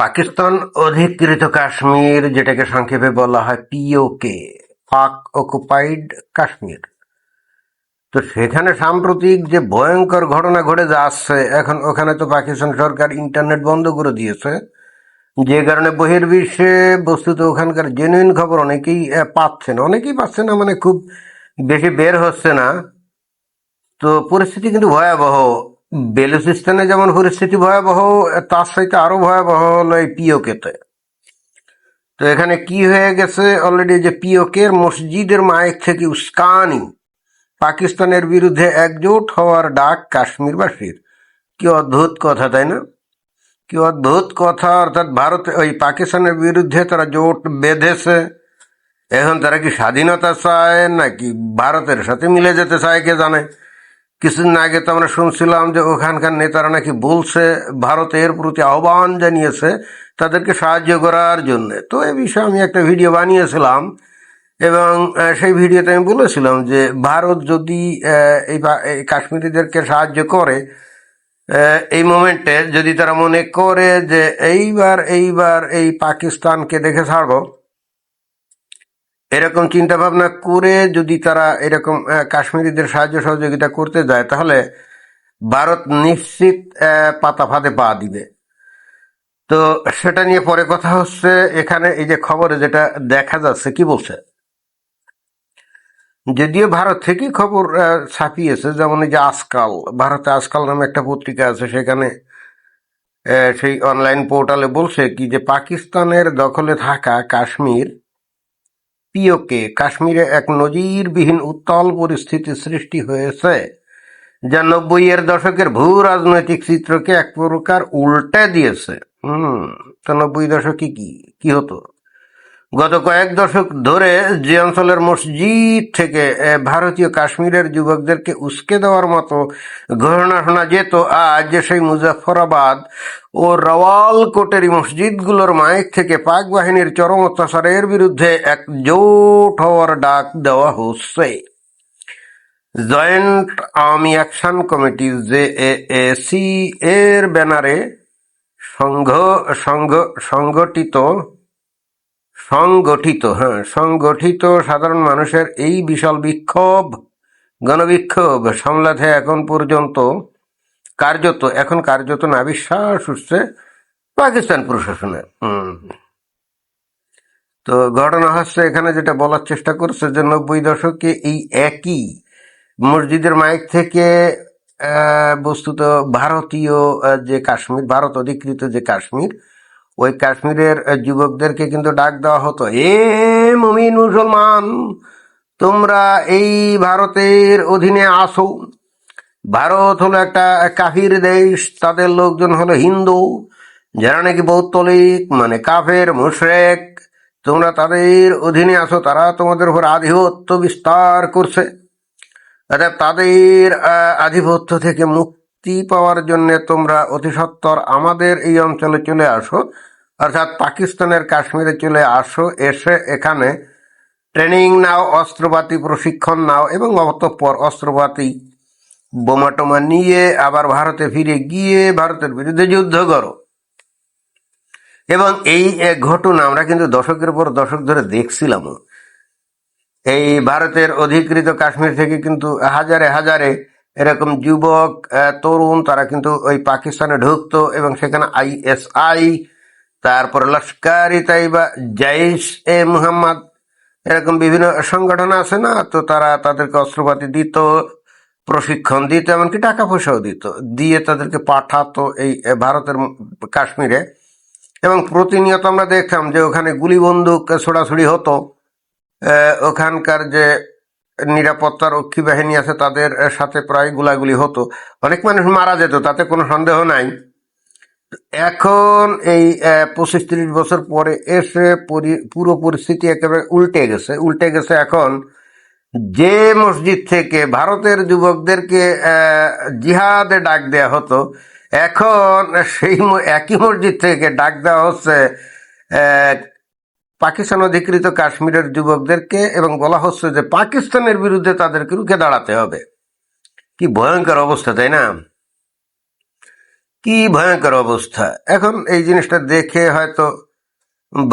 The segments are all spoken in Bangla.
পাকিস্তান অধিকৃত কাশ্মীর, যেটাকে সংক্ষেপে বলা হয় পিওকে, পাক অকুপাইড কাশ্মীর। তো সেখানে সাম্প্রতিক যে ভয়ঙ্কর ঘটনা ঘটে যাচ্ছে, এখন ওখানে তো পাকিস্তান সরকার ইন্টারনেট বন্ধ করে দিয়েছে, যে কারণে বহির্বিশ্বে বস্তুত ওখানকার জেনুইন খবর অনেকেই পাচ্ছে না, মানে খুব বেশি বের হচ্ছে না। তো পরিস্থিতি কিন্তু ভয়াবহ। বেলুচিস্তানে যেমন পরিস্থিতি ভয়াবহ, তার সাথে আরো ভয়াবহ হলো এই পিওকেতে। তো এখানে কি হয়ে গেছে অলরেডি, যে পিওকের মসজিদের মাইক থেকে উস্কানি, পাকিস্তানের বিরুদ্ধে একজোট হওয়ার ডাক কাশ্মীরবাসীর। কি অদ্ভুত কথা, তাই না? কি অদ্ভুত কথা। অর্থাৎ ভারত ওই পাকিস্তানের বিরুদ্ধে তারা জোট বেঁধেছে। এখন তারা কি স্বাধীনতা চায় নাকি ভারতের সাথে মিলে যেতে চায় কে জানে। কিছুদিন আগে তো আমরা শুনছিলাম যে ওখানকার নেতারা নাকি বলছে, ভারতের প্রতি আহ্বান জানিয়েছে তাদেরকে সাহায্য করার জন্য। তো এ বিষয়ে আমি একটা ভিডিও বানিয়েছিলাম, এবং সেই ভিডিওতে আমি বলেছিলাম যে ভারত যদি এই কাশ্মীরিদেরকে সাহায্য করে, এই মোমেন্টে যদি তারা মনে করে যে এইবার এই পাকিস্তানকে দেখে ছাড়বো, এরকম চিন্তা ভাবনা করে যদি তারা এরকম কাশ্মীরিদের সাহায্য সহযোগিতা করতে যায়, তাহলে ভারত নিশ্চিত পাতা ফাঁদে পা দিবে। তো সেটা নিয়ে পরে কথা হচ্ছে। এখানে এই যে খবরে যেটা দেখা যাচ্ছে, কি বলছে, যদিও ভারত থেকেই খবর ছাপিয়েছে, যেমন এই যে আজকাল, ভারতে আজকাল নামে একটা পত্রিকা আছে, সেখানে সেই অনলাইন পোর্টালে বলছে কি যে পাকিস্তানের দখলে থাকা কাশ্মীর পিওকে কাশ্মীরে এক নজিরবিহীন উত্তাল পরিস্থিতি সৃষ্টি হয়েছে, যা ৯০-এর দশকের ভূ রাজনৈতিক চিত্রকে এক প্রকার উল্টে দিয়েছে। তো ৯০ দশকে কি কি হতো? গত কয়েক দশক ধরে যে অঞ্চলের মসজিদ থেকে ভারতীয় কাশ্মীরের যুবকদেরকে উস্কে দেওয়ার মতো ঘটনা শোনা যেত, আজ সেই মুজাফফরাবাদ ও রাওয়ালকোটের মসজিদগুলোর মাইক থেকে পাক বাহিনীর চরম অত্যাচারের বিরুদ্ধে একজোট হওয়ার ডাক দেওয়া হচ্ছে। Joint army action committee JAAC এর ব্যানারে সংঘ সংঘ সংগঠিত সংগঠিত সাধারণ মানুষের এই বিশাল গণবিক্ষোভ সামলাতে কার্যত না বিশ্বাস উঠছে পাকিস্তান প্রশাসনের। তো ঘটনা হচ্ছে, এখানে যেটা বলার চেষ্টা করছে যে ৯০ দশকে এই একই মসজিদের মাইক থেকে বস্তুত ভারতীয় যে কাশ্মীর, ভারত অধিকৃত যে কাশ্মীর, ওই কাশ্মীরের যুবকদেরকে কিন্তু ডাক দেওয়া হতো, এ মুমিন মুসলমান, তোমরা এই ভারতের অধীনে আসো। ভারত হলো একটা কাফির দেশ, তাদের লোকজন হলো হিন্দু, যারা নাকি পৌত্তলিক, মানে কাফের মুশরিক। তোমরা তাদের অধীনে আসো, তারা তোমাদের উপর আধিপত্য বিস্তার করছে। অর্থাৎ তাদের আধিপত্য থেকে মুক্তি পাওয়ার জন্য তোমরা অতি সত্বর আমাদের এই অঞ্চলে চলে আসো, অর্থাৎ পাকিস্তানের কাশ্মীরে চলে আসো। এসে এখানে ট্রেনিং নাও, অস্ত্রপাতি প্রশিক্ষণ নাও, এবং অতঃপর অস্ত্রপাতি বোমা টোমা নিয়ে আবার ভারতে ফিরে গিয়ে ভারতের বিরুদ্ধে যুদ্ধ করো। এবং এই ঘটনা আমরা কিন্তু দশকের পর দশক ধরে দেখছিলাম। এই ভারতের অধিকৃত কাশ্মীর থেকে কিন্তু হাজারে হাজারে এরকম যুবক তরুণ, তারা কিন্তু ওই পাকিস্তানে ঢুকতো, এবং সেখানে আইএসআই, তারপর লস্কর-ই তাইবা, জৈশ এ মুহাম্মদ, এরকম বিভিন্ন সংগঠন আছে না, তো তারা তাদেরকে অস্ত্রপাতি দিত, প্রশিক্ষণ দিত, এমনকি টাকা পয়সাও দিত, দিয়ে তাদেরকে পাঠাতো এই ভারতের কাশ্মীরে। এবং প্রতিনিয়ত আমরা দেখতাম যে ওখানে গুলি বন্দুক ছোড়াছুড়ি হতো। ওখানকার যে নিরাপত্তা রক্ষী বাহিনী আছে তাদের সাথে প্রায় গুলাগুলি হতো, অনেক মানুষ মারা যেত, তাতে কোনো সন্দেহ নাই। এখন এই ২৫-৩০ বছর পরে এসে পুরো পরিস্থিতি একেবারে উল্টে গেছে। এখন যে মসজিদ থেকে ভারতের যুবকদেরকে জিহাদে ডাক দেয়া হতো, এখন সেই একই মসজিদ থেকে ডাক দেওয়া হচ্ছে পাকিস্তান অধিকৃত কাশ্মীরের যুবকদেরকে, এবং বলা হচ্ছে যে পাকিস্তানের বিরুদ্ধে তাদেরকে রুখে দাঁড়াতে হবে। কি ভয়ঙ্কর অবস্থা, তাই না? কি ভয়ঙ্কর অবস্থা! এখন এই জিনিসটা দেখে হয়তো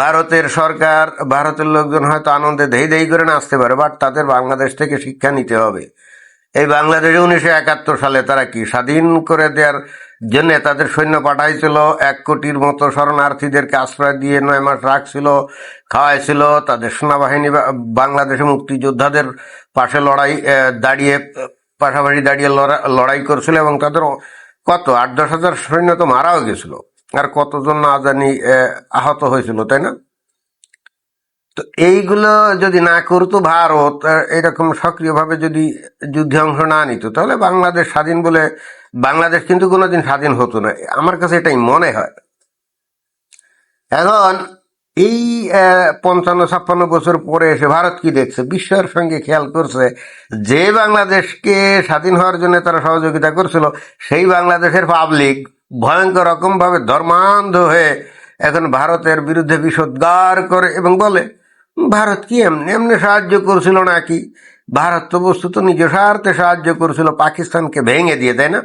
ভারতের সরকার, ভারতের লোকজন হয়তো আনন্দে ধেই ধেই করে নাচতে পারে, বাট তাদের বাংলাদেশ থেকে শিক্ষা নিতে হবে। এই বাংলাদেশে 1971 সালে তারা কি স্বাধীন করে দেওয়ার জন্য তাদের সৈন্য পাঠাইছিল, 1 কোটির মতো শরণার্থীদেরকে আশ্রয় দিয়ে 9 মাস রাখছিল, খাওয়াইছিল। তাদের সেনাবাহিনী বাংলাদেশে মুক্তিযোদ্ধাদের পাশে দাঁড়িয়ে পাশাপাশি দাঁড়িয়ে লড়াই করছিল, এবং তাদের কত 8-10 হাজার সৈন্য তো মারাও গেছিল, আর কতজন না জানি আহত হয়েছিল, তাই না? তো এইগুলো যদি না করতো ভারত, এরকম সক্রিয়ভাবে যদি যুদ্ধে অংশ না নিত, তাহলে বাংলাদেশ স্বাধীন বলে বাংলাদেশ কিন্তু কোনোদিন স্বাধীন হতো না। আমার কাছে এটাই মনে হয়। এখন এই 55-56 বছর পরে এসে ভারত কি দেখছে, বিশ্বের সঙ্গে খেয়াল করছে যে বাংলাদেশকে স্বাধীন হওয়ার জন্য তারা সহযোগিতা করছিল, সেই বাংলাদেশের পাবলিক ভয়ঙ্কর রকম ভাবে ধর্মান্ধ হয়ে এখন ভারতের বিরুদ্ধে বিষোদ্গার করে এবং বলে ভারত কি এমনি এমনি সাহায্য করছিল নাকি। ভারত তো বস্তুত নিজ স্বার্থে সাহায্য করছিল পাকিস্তানকে ভেঙে দিয়ে, তাই না?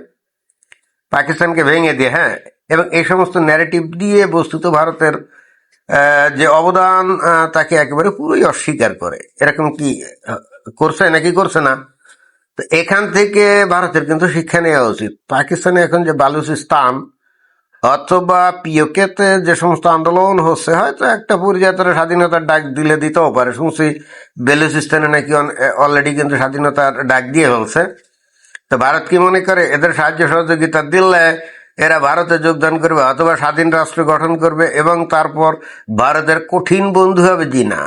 পাকিস্তানকে ভেঙে দিয়ে, হ্যাঁ। এবং এই সমস্ত ন্যারেটিভ দিয়ে বস্তুত ভারতের যে অবদান তাকে একেবারে পুরোই অস্বীকার করে। এরকম কি করছে নাকি করছে না? তো এখান থেকে ভারতের কিন্তু শিক্ষা নেওয়া উচিত। পাকিস্তানে এখন যে বালুচিস্তান অথবা পিওকেতে যে সমস্ত আন্দোলন হচ্ছে, হয়তো একটা পর্যায়ে তারা স্বাধীনতার ডাক দিলে দিতেও পারে। শুনছি বেলুচিস্তানে নাকি অলরেডি কিন্তু স্বাধীনতার ডাক দিয়ে ফেলছে। তো ভারত কি মনে করে এদের সাহায্য সহযোগিতা দিলে এরা ভারতে যোগদান করবে অথবা স্বাধীন রাষ্ট্র গঠন করবে এবং তারপর ভারতের কঠিন বন্ধু হবে? জি না,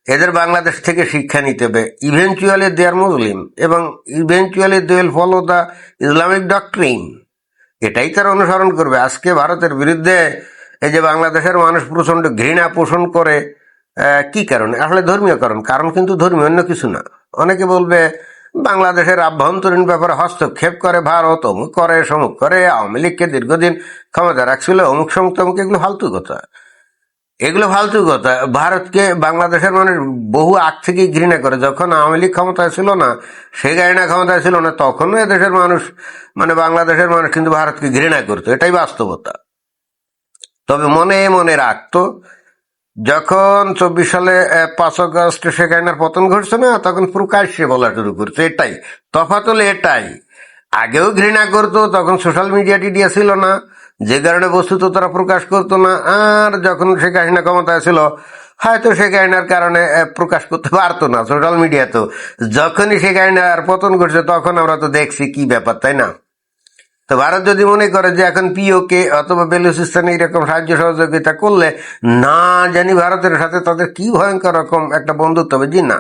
এদের বাংলাদেশ থেকে শিক্ষা নিতে হবে। ইভেনচুয়ালি দে আর মুসলিম, এবং eventually they will follow the Islamic doctrine. এটাই তারা অনুসরণ করবে। আজকে ভারতের বিরুদ্ধে এই যে বাংলাদেশের মানুষ প্রচন্ড ঘৃণা পোষণ করে, কি কারণে? আসলে ধর্মীয় কারণ। কারণ কিন্তু ধর্মীয়, অন্য কিছু না। অনেকে বলবে বাংলাদেশের আভ্যন্তরীণ ব্যাপারে হস্তক্ষেপ করে ভারত, অমুক করে সমুক করে, আওয়ামী লীগকে দীর্ঘদিন ক্ষমতা রাখছিল, অমুক সমুক তমুক। এগুলো ফালতু কথা, এগুলো ফালতু কথা। ভারতকে বাংলাদেশের মানুষ বহু আগ থেকেই ঘৃণা করে। যখন আওয়ামী লীগ ক্ষমতায় ছিল না, সেই গাড়িনা ক্ষমতায় ছিল না, তখনও এদেশের মানুষ, মানে বাংলাদেশের মানুষ কিন্তু ভারতকে ঘৃণা করতো। এটাই বাস্তবতা। তবে মনে মনে রাখতো, যখন 24 সালে 5 আগস্ট শেখ হাসিনার পতন ঘটছে না, তখন প্রকাশ্যে বলা শুরু করছে। এটাই তফাৎ হলো এটাই। আগেও ঘৃণা করতো, তখন সোশ্যাল মিডিয়া টিডিয়া ছিল না, যে কারণে বস্তুত তারা প্রকাশ করতো না। আর যখন শেখ হাসিনা ক্ষমতায় ছিল, হয়তো শেখ হাসিনার কারণে প্রকাশ করতে পারতো না সোশ্যাল মিডিয়া। তো যখনই শেখ হাসিনার পতন ঘটছে, তখন আমরা তো দেখছি কি ব্যাপার, তাই না? তো ভারত যদি মনে করে যে এখন পিওকে অথবা বেলুচিস্তানে এরকম সাহায্য সহযোগিতা করলে না জানি ভারতের সাথে তাদের কি ভয়ঙ্কর রকম একটা বন্ধুত্ব হবে, জি না।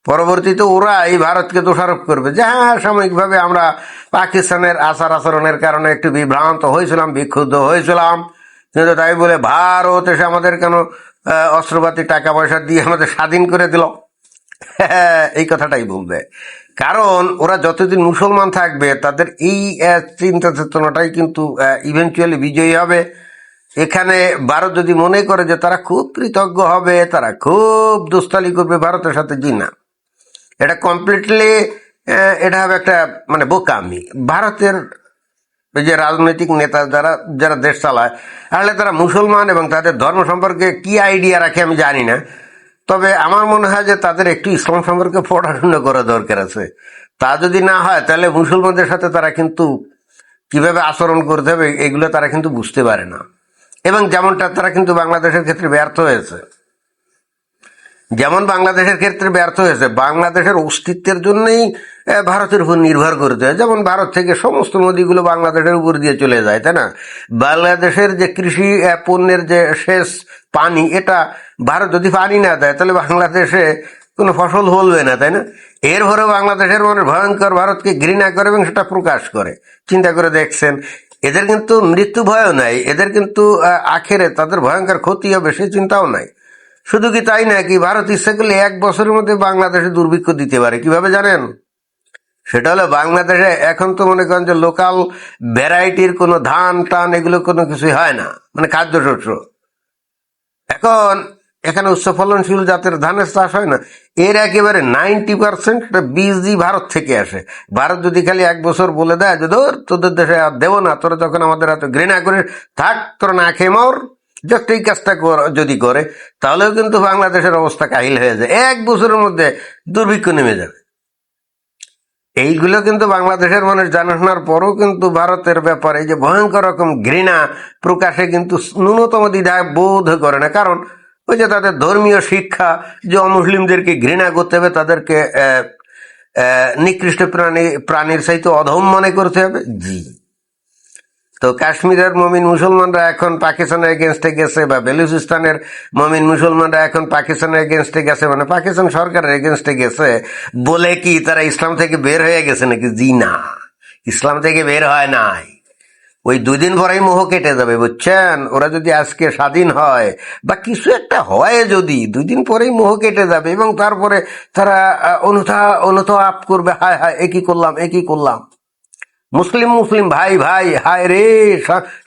পরবর্তীতে ওরা এই ভারতকে দোষারোপ করবে যে হ্যাঁ, সাময়িকভাবে আমরা পাকিস্তানের আচার আচরণের কারণে একটু বিভ্রান্ত হয়েছিলাম, বিক্ষুব্ধ হয়েছিলাম, কিন্তু তাই বলে ভারত এসে আমাদের কেন অস্ত্রপাতি টাকা পয়সা দিয়ে আমাদের স্বাধীন করে দিল, এই কথাটাই বলবে। কারণ ওরা যতদিন মুসলমান থাকবে, তাদের এই চিন্তা চেতনাটাই কিন্তু ইভেন্চুয়ালি বিজয়ী হবে। এখানে ভারত যদি মনে করে যে তারা খুব কৃতজ্ঞ হবে, তারা খুব দোস্তালি করবে ভারতের সাথে, জি না। এটা কমপ্লিটলি, এটা হবে একটা মানে বোকামি। ভারতের এই যে রাজনৈতিক নেতা যারা যারা দেশ চালায়, আসলে তারা মুসলমান এবং তাদের ধর্ম সম্পর্কে কি আইডিয়া রাখে আমি জানি না। তবে আমার মনে হয় যে তাদের একটু ইসলাম সম্পর্কে পড়াশোনা করা দরকার আছে। তা যদি না হয়, তাহলে মুসলমানদের সাথে তারা কিন্তু কিভাবে আচরণ করতে হবে এগুলো তারা কিন্তু বুঝতে পারে না। এবং যেমনটা তারা কিন্তু বাংলাদেশের ক্ষেত্রে ব্যর্থ হয়েছে, যেমন বাংলাদেশের ক্ষেত্রে ব্যর্থ হয়েছে, বাংলাদেশের অস্তিত্বের জন্যই ভারতের উপর নির্ভর করতে হয়। যেমন ভারত থেকে সমস্ত নদীগুলো বাংলাদেশের উপর দিয়ে চলে যায়, তাই না? বাংলাদেশের যে কৃষি পণ্যের যে শেষ পানি, এটা ভারত যদি পানি না দেয়, তাহলে বাংলাদেশে কোনো ফসল ফলবে না, তাই না? এর পরে বাংলাদেশের মানুষ ভয়ঙ্কর ভারতকে ঘৃণা করে এবং সেটা প্রকাশ করে। চিন্তা করে দেখছেন, এদের কিন্তু মৃত্যু ভয়ও নাই, এদের কিন্তু আখেরে তাদের ভয়ঙ্কর ক্ষতি হবে সে চিন্তাও নাই। শুধু কি তাই নাকি, ভারত ইচ্ছা করলে 1 বছরের মধ্যে বাংলাদেশে দুর্ভিক্ষ দিতে পারে। কিভাবে জানেন? সেটা হলো, বাংলাদেশে এখন তো মনে করেন যে লোকাল ভ্যারাইটির কোনো ধান টান এগুলো কোনো কিছুই হয় না, মানে খাদ্যশস্য। এখন এখানে উচ্চ ফলনশীল জাতের ধানের চাষ হয় না, এর একেবারে 90% বীজই ভারত থেকে আসে। ভারত যদি খালি এক বছর বলে দেয় যে ধর তোদের দেশে আর দেবো না, তোরা যখন আমাদের এত ঘৃণা করে থাক, তোরা না খেয়ে মর, জাস্ট এই কাজটা যদি করে, তাহলেও কিন্তু বাংলাদেশের অবস্থা কাহিল হয়ে যায়, এক বছরের মধ্যে দুর্ভিক্ষ নেমে যাবে। এইগুলো কিন্তু বাংলাদেশের মানুষ জানাশোনার পরও কিন্তু ভারতের ব্যাপারে যে ভয়ঙ্কর রকম ঘৃণা প্রকাশে কিন্তু ন্যূনতম দ্বিধা বোধ করে না। কারণ ওই যে তাদের ধর্মীয় শিক্ষা যে অমুসলিমদেরকে ঘৃণা করতে হবে, তাদেরকে নিকৃষ্ট প্রাণীর চাইতে অধম মনে করতে হবে। জি, তো কাশ্মীরের মমিন মুসলমানরা এখন পাকিস্তানের এগেনস্টে গেছে, বা বেলুচিস্তানের মমিন মুসলমানরা এখন পাকিস্তানের এগেনস্টে গেছে, মানে পাকিস্তান সরকারের এগেনস্টে গেছে বলে কি তারা ইসলাম থেকে বের হয়ে গেছে নাকি? জি না, ইসলাম থেকে বের হয় নাই। ওই 2 দিন পরেই মোহ কেটে যাবে, বুঝছেন? ওরা যদি আজকে স্বাধীন হয় বা কিছু একটা হয়, যদি 2 দিন পরেই মোহ কেটে যাবে, এবং তারপরে তারা অনুতাপ করবে, হায় হায় এ কি করলাম, এ কি করলাম। মুসলিম মুসলিম ভাই ভাই, হায় রে,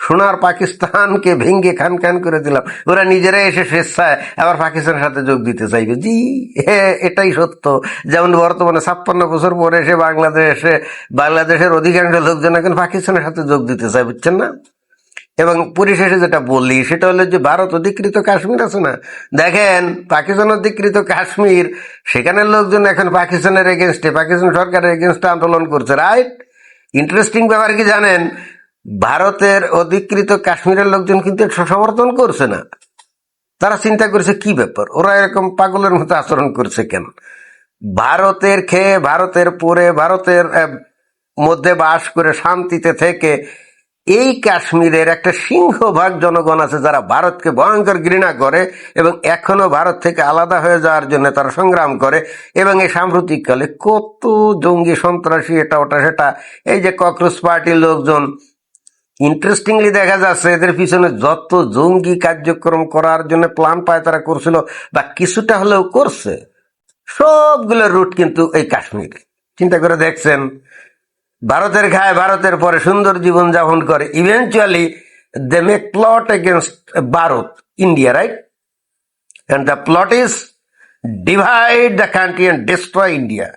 সোনার পাকিস্তানকে ভেঙ্গে খান খান করে দিলাম। ওরা নিজেরাই এসে স্বেচ্ছায় আবার পাকিস্তানের সাথে যোগ দিতে চাইবে। জি, এটাই সত্য। যেমন বর্তমানে 56 বছর পরে এসে বাংলাদেশের অধিকাংশ লোকজন এখন পাকিস্তানের সাথে যোগ দিতে চায়, বুঝছেন না? এবং পরিশেষে যেটা বললি সেটা হলো যে ভারত অধিকৃত কাশ্মীর আছে না, দেখেন পাকিস্তান অধিকৃত কাশ্মীর, সেখানের লোকজন এখন পাকিস্তানের এগেনস্টে, পাকিস্তান সরকারের এগেনস্টে আন্দোলন করছে, রাইট? ইন্টারেস্টিং ব্যাপার কি জানেন, ভারতের অধিকৃত কাশ্মীরের লোকজন কিন্তু সমর্থন করছে না। তারা চিন্তা করছে কি ব্যাপার, ওরা এরকম পাগলের মতো আচরণ করছে কেন? ভারতের খেয়ে, ভারতের পরে, ভারতের মধ্যে বাস করে শান্তিতে থেকে এই কাশ্মীরের একটা সিংহভাগ জনগণ আছে যারা ভারতকে ভয়ঙ্কর ঘৃণা করে এবং এখনো ভারত থেকে আলাদা হয়ে যাওয়ার জন্য তারা সংগ্রাম করে। এবং এই সাম্প্রতিককালে কত জঙ্গি সন্ত্রাসী এটা ওটা সেটা, এই যে ককরোচ পার্টির লোকজন, ইন্টারেস্টিংলি দেখা যাচ্ছে এদের পিছনে যত জঙ্গি কার্যক্রম করার জন্য প্ল্যান পায় তারা করছিল বা কিছুটা হলেও করছে, সবগুলোর রুট কিন্তু এই কাশ্মীর। চিন্তা করে দেখছেন, ভারতের খায়, ভারতের পরে সুন্দর জীবন যাপন করে, eventually they make plot against Bharat, India, right? And the plot is divide the country and destroy India.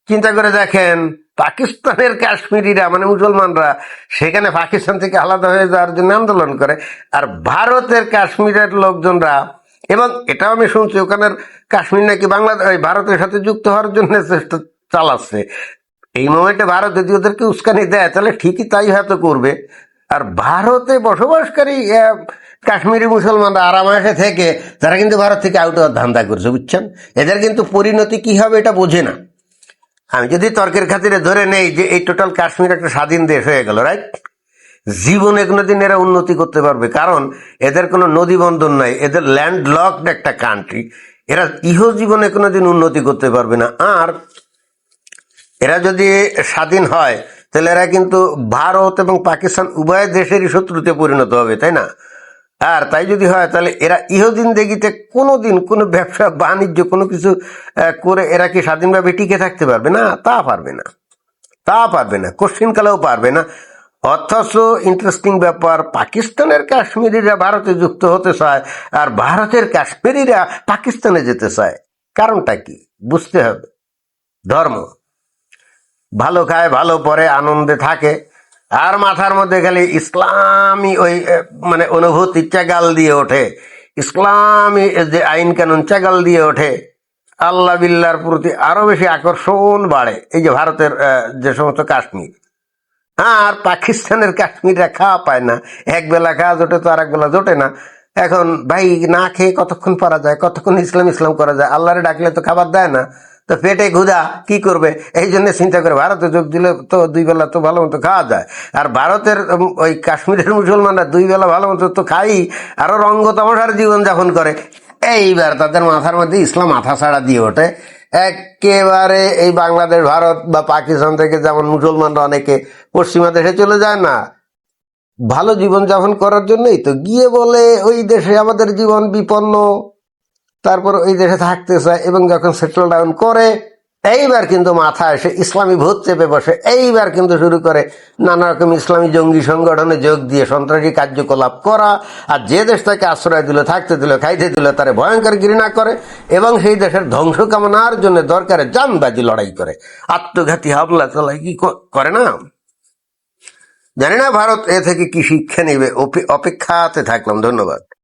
চিন্তা করে দেখেন, পাকিস্তানের কাশ্মীরিরা মানে মুসলমানরা সেখানে পাকিস্তান থেকে আলাদা হয়ে যাওয়ার জন্য আন্দোলন করে, আর ভারতের কাশ্মীরের লোকজনরা, এবং এটাও আমি শুনছি ওখানের কাশ্মীর নাকি ভারতের সাথে যুক্ত হওয়ার জন্য চেষ্টা চালাচ্ছে। এই মোমেন্টে ভারত যদি ওদেরকে উস্কানি দেয় তাহলে ঠিকই তাই হয়তো করবে। আর ভারতে বসবাসকারী কাশ্মীরি মুসলমানরা আরামাসে থেকে তারা কিন্তু ভারত থেকে আউট হওয়ার ধান্দা করছে, বুঝছেন? এদের কিন্তু পরিণতি কি হবে এটা বোঝে না। আমি যদি তর্কের খাতিরে ধরে নেই যে এই টোটাল কাশ্মীর একটা স্বাধীন দেশ হয়ে গেল, রাইট? জীবনে কোনোদিন এরা উন্নতি করতে পারবে, কারণ এদের কোনো নদী বন্দর নাই, এদের ল্যান্ড লকড একটা কান্ট্রি, এরা জীবনে কোনোদিন উন্নতি করতে পারবে না। আর এরা যদি স্বাধীন হয় তাহলে এরা কিন্তু ভারত এবং পাকিস্তান উভয় দেশেরই শত্রুতে পরিণত হবে, তাই না? আর তাই যদি হয় তাহলে এরা ইহজিন্দেগিতে কোনোদিন কোনো ব্যবসা বাণিজ্য কোনো কিছু করে এরা কি স্বাধীনভাবে টিকে থাকতে পারবে? না, তা পারবে না, তা পারবে না, কোশ্চিনকালেও পারবে না। অথচ ইন্টারেস্টিং ব্যাপার, পাকিস্তানের কাশ্মীরিরা ভারতে যুক্ত হতে চায় আর ভারতের কাশ্মীরিরা পাকিস্তানে যেতে চায়। কারণটা কি বুঝতে হবে। ধর্ম, ভালো খায়, ভালো পরে, আনন্দে থাকে, আর মাথার মধ্যে খালি ইসলামী ওই মানে অনুভূতি চাগাল দিয়ে ওঠে, ইসলামী যে আইন কানুন চাগাল দিয়ে ওঠে, আল্লাহ বিল্লার প্রতি আরো বেশি আকর্ষণ বাড়ে। এই যে ভারতের যে সমস্ত কাশ্মীর, আর পাকিস্তানের কাশ্মীররা খাওয়া পায় না, এক বেলা খাওয়া জোটে তো আর এক বেলা জোটে না। এখন ভাই না খেয়ে কতক্ষণ পারা যায়, কতক্ষণ ইসলাম ইসলাম করা যায়? আল্লাহরে ডাকলে তো খাবার দেয় না, তো পেটে ক্ষুধা, কি করবে? এই জন্য চিন্তা করে ভারতে যোগ দিলে তো 2 বেলা তো ভালো মতো খাওয়া যায়। আর ভারতের ওই কাশ্মীরের মুসলমানরা 2 বেলা ভালো মতো তো খাই, আরো রঙ্গ তামাশার জীবন যাপন করে। এইবার তাদের মাথার মধ্যে ইসলাম মাথা ছাড়া দিয়ে ওঠে একেবারে। এই বাংলাদেশ, ভারত বা পাকিস্তান থেকে যেমন মুসলমানরা অনেকে পশ্চিমা দেশে চলে যায় না ভালো জীবন যাপন করার জন্যই, তো গিয়ে বলে ওই দেশে আমাদের জীবন বিপন্ন, তারপর ওই দেশে থাকতে চায়, এবং যখন সেটেল ডাউন করে এইবার কিন্তু মাথায় এসে ইসলামী ভূত চেপে বসে, এইবার কিন্তু শুরু করে নানা রকম ইসলামী জঙ্গি সংগঠনে যোগ দিয়ে সন্ত্রাসী কার্যকলাপ করা, আর যে দেশ তাকে আশ্রয় দিল, থাকতে দিল, খাইতে দিল, তারে ভয়ঙ্কর ঘৃণা করে এবং সেই দেশের ধ্বংস কামনার জন্য দরকারে জানবাজি লড়াই করে, আত্মঘাতী হামলা চালায়, কি করে না। জানি না ভারত এ থেকে কি শিক্ষা নেবে, অপেক্ষাতে থাকলাম। ধন্যবাদ।